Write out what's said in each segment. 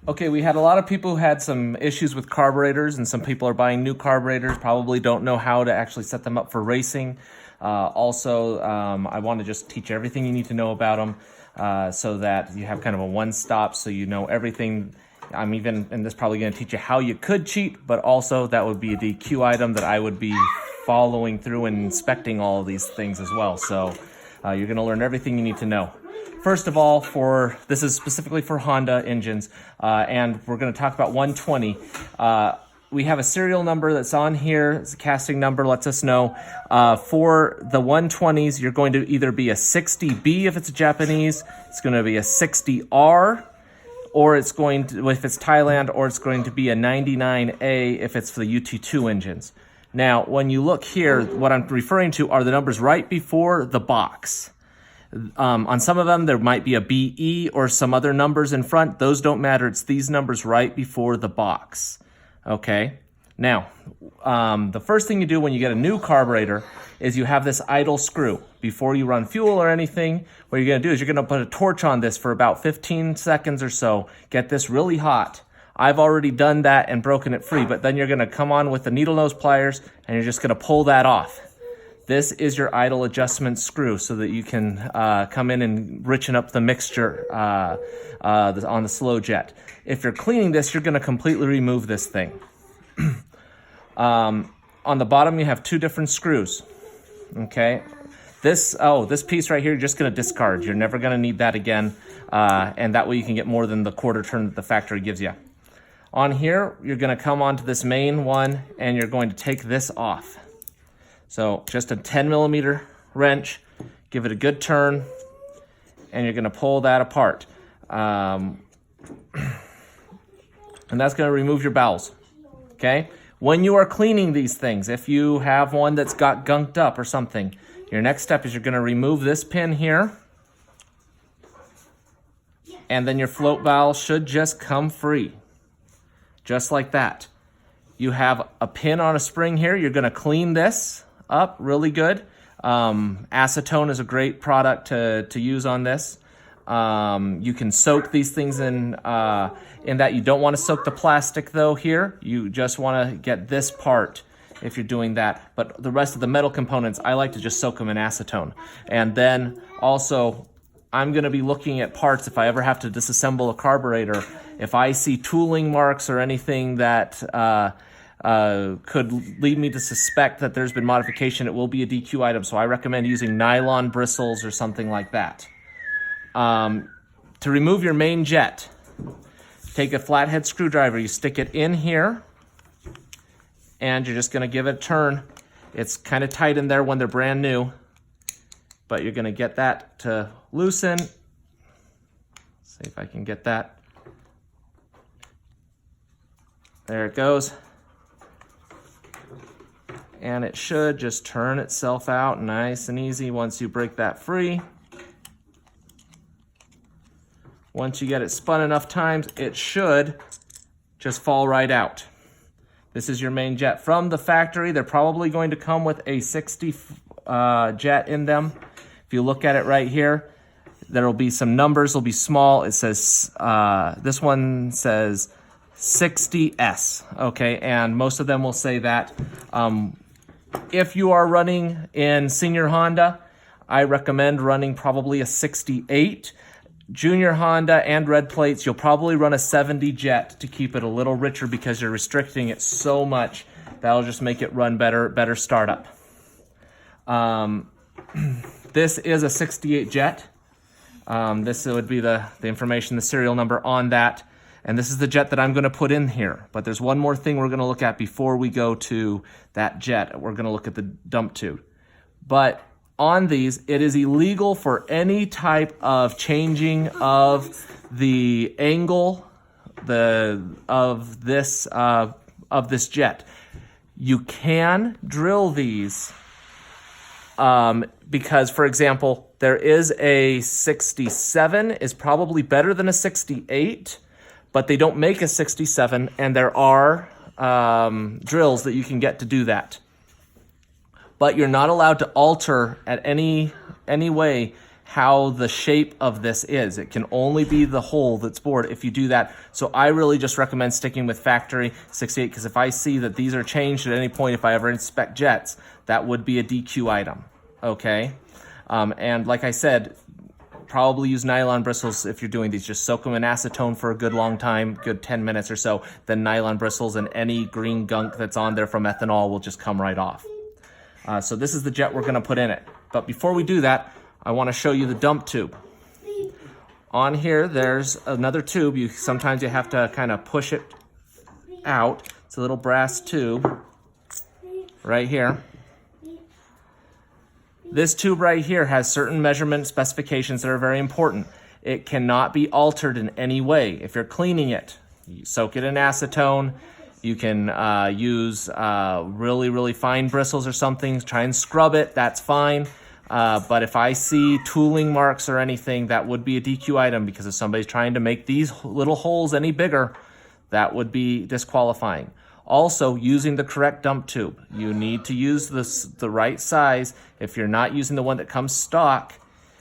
Okay, we had a lot of people who had some issues with carburetors, and some people are buying new carburetors, probably don't know how to actually set them up for racing. I want to just teach you everything you need to know about them so that you have kind of a one-stop, so you know everything. And this probably going to teach you how you could cheat, but also that would be a DQ item that I would be following through and inspecting all of these things as well. So you're going to learn everything you need to know. First of all, this is specifically for Honda engines, and we're going to talk about 120. We have a serial number that's on here. It's a casting number, lets us know. For the 120s, you're going to either be a 60B if it's Japanese, it's going to be a 60R, or it's going to, if it's Thailand, or it's going to be a 99A if it's for the UT2 engines. Now, when you look here, what I'm referring to are the numbers right before the box. On some of them, there might be a BE or some other numbers in front. Those don't matter. It's these numbers right before the box. Okay? Now, the first thing you do when you get a new carburetor is you have this idle screw. Before you run fuel or anything, what you're going to do is you're going to put a torch on this for about 15 seconds or so. Get this really hot. I've already done that and broken it free, but then you're going to come on with the needle nose pliers and you're just going to pull that off. This is your idle adjustment screw so that you can come in and richen up the mixture on the slow jet. If you're cleaning this, you're going to completely remove this thing. On the bottom, you have two different screws. Okay, this piece right here, you're just going to discard. You're never going to need that again, and that way you can get more than the quarter turn that the factory gives you. On here, you're going to come onto this main one, and you're going to take this off. So just a 10 millimeter wrench, give it a good turn, and you're going to pull that apart. And that's going to remove your bowels. Okay? When you are cleaning these things, if you have one that's got gunked up or something, your next step is you're going to remove this pin here. And then your float valve should just come free. Just like that. You have a pin on a spring here. You're going to clean this up really good. Acetone is a great product to use on this. You can soak these things in that. You don't want to soak the plastic though here. You just want to get this part if you're doing that. But the rest of the metal components, I like to just soak them in acetone. And then also, I'm going to be looking at parts if I ever have to disassemble a carburetor. If I see tooling marks or anything that could lead me to suspect that there's been modification, it will be a DQ item. So I recommend using nylon bristles or something like that. To remove your main jet, take a flathead screwdriver, you stick it in here, and you're just going to give it a turn. It's kind of tight in there when they're brand new, but you're going to get that to loosen. See if I can get that. There it goes. And it should just turn itself out nice and easy once you break that free. Once you get it spun enough times, it should just fall right out. This is your main jet. From the factory, they're probably going to come with a 60 jet in them. If you look at it right here, there will be some numbers. Will be small. It says, this one says 60S, okay, and most of them will say that. If you are running in senior Honda, I recommend running probably a 68. Junior Honda and red plates, you'll probably run a 70 jet to keep it a little richer because you're restricting it so much. That'll just make it run better startup. This is a 68 jet. This would be the information, the serial number on that. And this is the jet that I'm going to put in here. But there's one more thing we're going to look at before we go to that jet. We're going to look at the dump tube. But on these, it is illegal for any type of changing of the angle of this jet. You can drill these because, for example, there is a 67 is probably better than a 68. But they don't make a 67, and there are drills that you can get to do that. But you're not allowed to alter at any way how the shape of this is. It can only be the hole that's bored if you do that. So I really just recommend sticking with factory 68, because if I see that these are changed at any point, if I ever inspect jets, that would be a DQ item, okay? And like I said, probably use nylon bristles if you're doing these. Just soak them in acetone for a good long time, good 10 minutes or so. Then nylon bristles and any green gunk that's on there from ethanol will just come right off. So this is the jet we're gonna put in it. But before we do that, I wanna show you the dump tube. On here, there's another tube. Sometimes you have to kind of push it out. It's a little brass tube right here. This tube right here has certain measurement specifications that are very important. It cannot be altered in any way. If you're cleaning it, you soak it in acetone. You can use really, really fine bristles or something. Try and scrub it, that's fine. But if I see tooling marks or anything, that would be a DQ item, because if somebody's trying to make these little holes any bigger, that would be disqualifying. Also, using the correct dump tube. You need to use the right size. If you're not using the one that comes stock,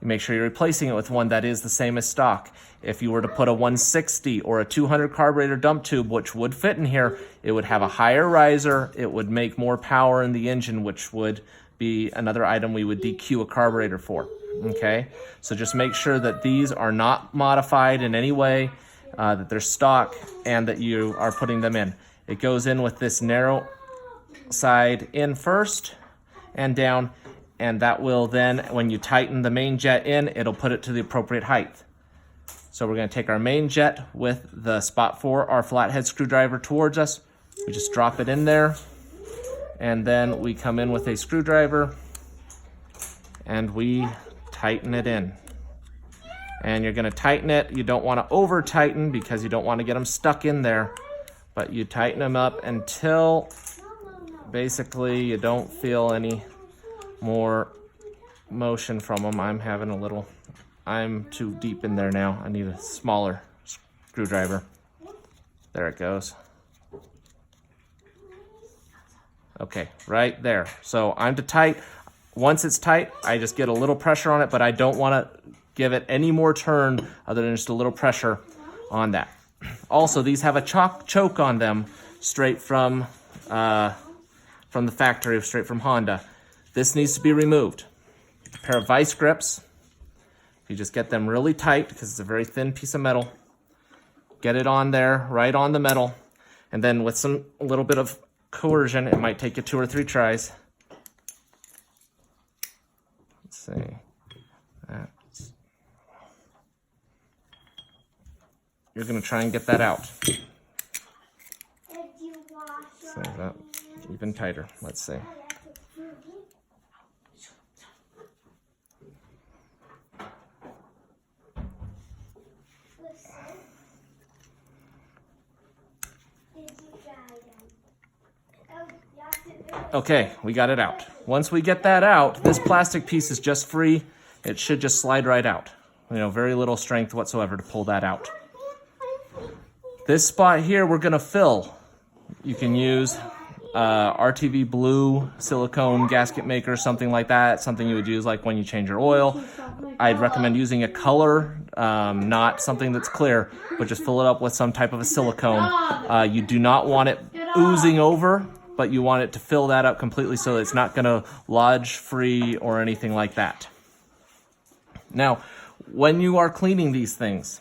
you make sure you're replacing it with one that is the same as stock. If you were to put a 160 or a 200 carburetor dump tube, which would fit in here, it would have a higher riser. It would make more power in the engine, which would be another item we would DQ a carburetor for, okay? So just make sure that these are not modified in any way, that they're stock, and that you are putting them in. It goes in with this narrow side in first and down, and that will then, when you tighten the main jet in, it'll put it to the appropriate height. So we're gonna take our main jet with the spot for our flathead screwdriver towards us. We just drop it in there, and then we come in with a screwdriver and we tighten it in. And you're gonna tighten it. You don't wanna over tighten because you don't wanna get them stuck in there, but you tighten them up until basically you don't feel any more motion from them. I'm too deep in there now. I need a smaller screwdriver. There it goes. Okay, right there. So I'm to tight. Once it's tight, I just get a little pressure on it, but I don't want to give it any more turn other than just a little pressure on that. Also, these have a choke on them straight from the factory, straight from Honda. This needs to be removed. A pair of vice grips. You just get them really tight because it's a very thin piece of metal. Get it on there, right on the metal. And then with a little bit of coercion, it might take you 2 or 3 tries. Let's see. You're gonna try and get that out. So that even tighter. Let's see. Okay, we got it out. Once we get that out, this plastic piece is just free. It should just slide right out. Very little strength whatsoever to pull that out. This spot here, we're gonna fill. You can use RTV blue silicone gasket maker, something like that. Something you would use like when you change your oil. I'd recommend using a color, not something that's clear, but just fill it up with some type of a silicone. You do not want it oozing over, but you want it to fill that up completely so it's not gonna lodge free or anything like that. Now, when you are cleaning these things,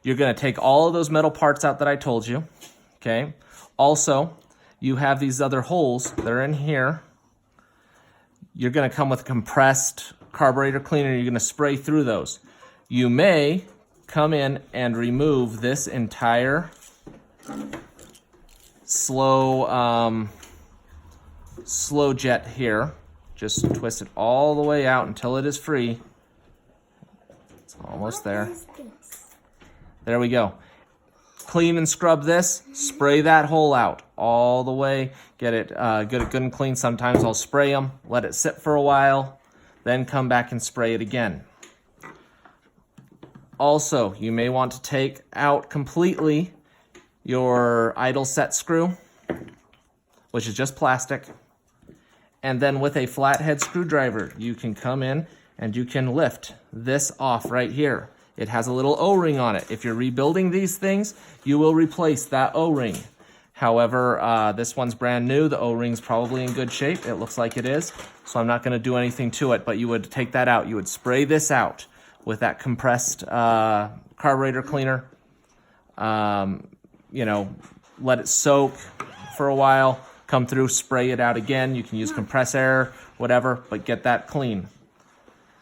you're gonna take all of those metal parts out that I told you, okay? Also, you have these other holes that are in here. You're gonna come with compressed carburetor cleaner. You're gonna spray through those. You may come in and remove this entire slow jet here. Just twist it all the way out until it is free. It's almost there. There we go. Clean and scrub this. Spray that hole out all the way. Get it good and clean. Sometimes I'll spray them, let it sit for a while, then come back and spray it again. Also, you may want to take out completely your idle set screw, which is just plastic. And then with a flathead screwdriver, you can come in and you can lift this off right here. It has a little O-ring on it. If you're rebuilding these things, you will replace that O-ring. However, this one's brand new. The O-ring's probably in good shape. It looks like it is. So I'm not going to do anything to it, but you would take that out. You would spray this out with that compressed carburetor cleaner. You know, let it soak for a while. Come through, spray it out again. You can use compressed air, whatever, but get that clean.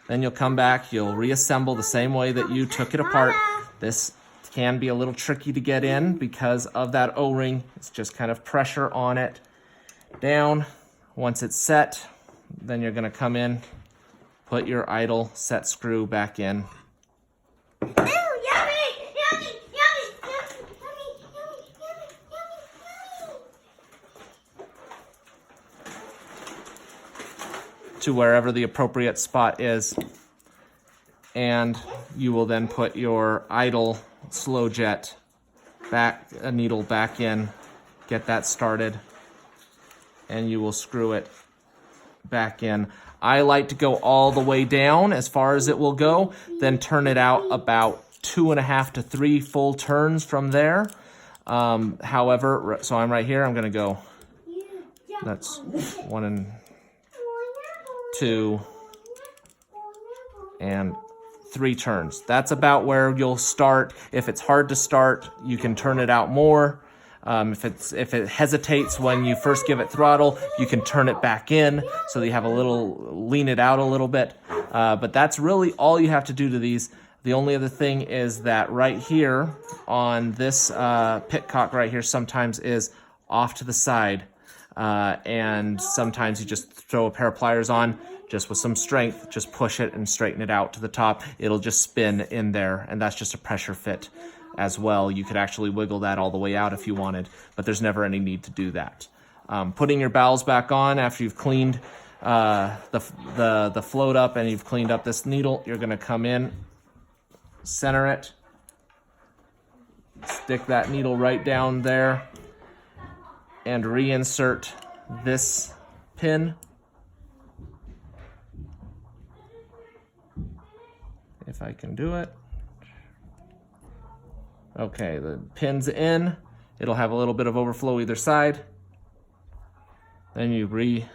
Then you'll come back, you'll reassemble the same way that you took it apart. This can be a little tricky to get in because of that O-ring. It's just kind of pressure on it down. Once it's set, then you're gonna come in, put your idle set screw back in. To wherever the appropriate spot is, and you will then put your idle slow jet needle back in, get that started, and you will screw it back in. I like to go all the way down as far as it will go, then turn it out about 2.5 to 3 full turns from there. However, so I'm right here, I'm gonna go, that's 1 and 2 and 3 turns. That's about where you'll start. If it's hard to start, you can turn it out more. If it hesitates when you first give it throttle, you can turn it back in so that you have lean it out a little bit. But that's really all you have to do to these. The only other thing is that right here on this pitcock right here sometimes is off to the side. And sometimes you just throw a pair of pliers on, just with some strength, just push it and straighten it out to the top. It'll just spin in there, and that's just a pressure fit as well. You could actually wiggle that all the way out if you wanted, but there's never any need to do that. Putting your bowels back on after you've cleaned the float up and you've cleaned up this needle, you're gonna come in, center it, stick that needle right down there, and reinsert this pin. If I can do it. Okay, the pin's in. It'll have a little bit of overflow either side. Then you reposition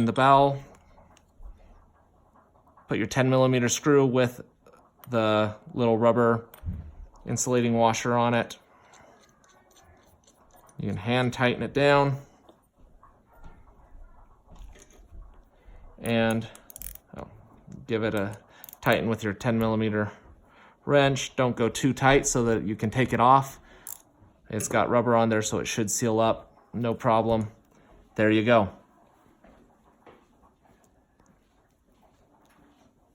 the bowel. Put your 10mm screw with the little rubber insulating washer on it. You can hand tighten it down, and give it a tighten with your 10mm wrench. Don't go too tight so that you can take it off. It's got rubber on there, so it should seal up, no problem. There you go.